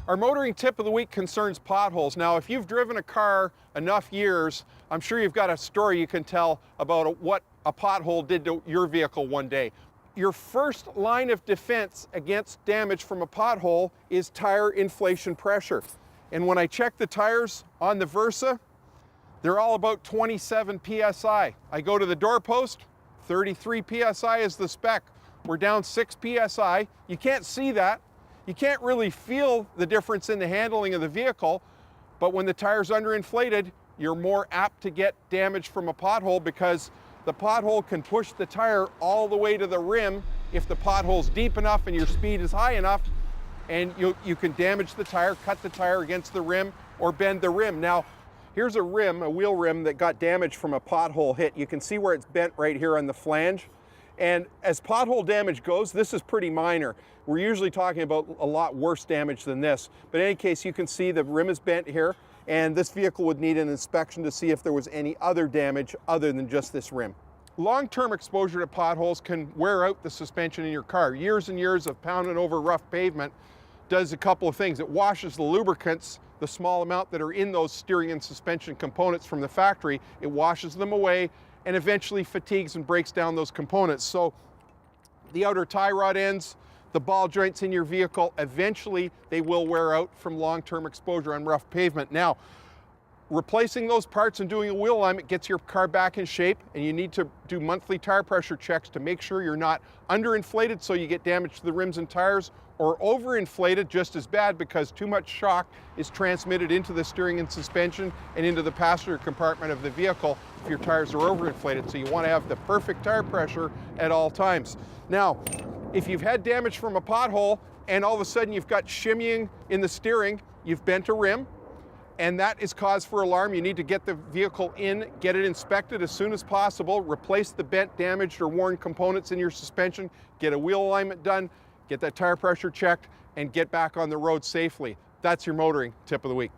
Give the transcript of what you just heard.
Our motoring tip of the week concerns potholes. Now, if you've driven a car enough years, I'm sure you've got a story you can tell about what a pothole did to your vehicle one day. Your first line of defense against damage from a pothole is tire inflation pressure. And when I check the tires on the Versa, they're all about 27 PSI. I go to the doorpost, 33 PSI is the spec. We're down 6 PSI. You can't see that. You can't really feel the difference in the handling of the vehicle, but when the tire's underinflated, you're more apt to get damage from a pothole because the pothole can push the tire all the way to the rim if the pothole's deep enough and your speed is high enough, and you can damage the tire, cut the tire against the rim, or bend the rim. Now, here's a rim, a wheel rim that got damaged from a pothole hit. You can see where it's bent right here on the flange. And as pothole damage goes, this is pretty minor. We're usually talking about a lot worse damage than this. But in any case, you can see the rim is bent here, and this vehicle would need an inspection to see if there was any other damage other than just this rim. Long-term exposure to potholes can wear out the suspension in your car. Years and years of pounding over rough pavement does a couple of things. It washes the lubricants, the small amount that are in those steering and suspension components from the factory, it washes them away and eventually fatigues and breaks down those components. So the outer tie rod ends, the ball joints in your vehicle, eventually they will wear out from long-term exposure on rough pavement. Now, replacing those parts and doing a wheel alignment gets your car back in shape, and you need to do monthly tire pressure checks to make sure you're not underinflated so you get damage to the rims and tires, or overinflated, just as bad, because too much shock is transmitted into the steering and suspension and into the passenger compartment of the vehicle if your tires are overinflated. So you want to have the perfect tire pressure at all times. Now, if you've had damage from a pothole and all of a sudden you've got shimmying in the steering, you've bent a rim, and that is cause for alarm. You need to get the vehicle in, get it inspected as soon as possible, replace the bent, damaged, or worn components in your suspension, get a wheel alignment done, get that tire pressure checked, and get back on the road safely. That's your motoring tip of the week.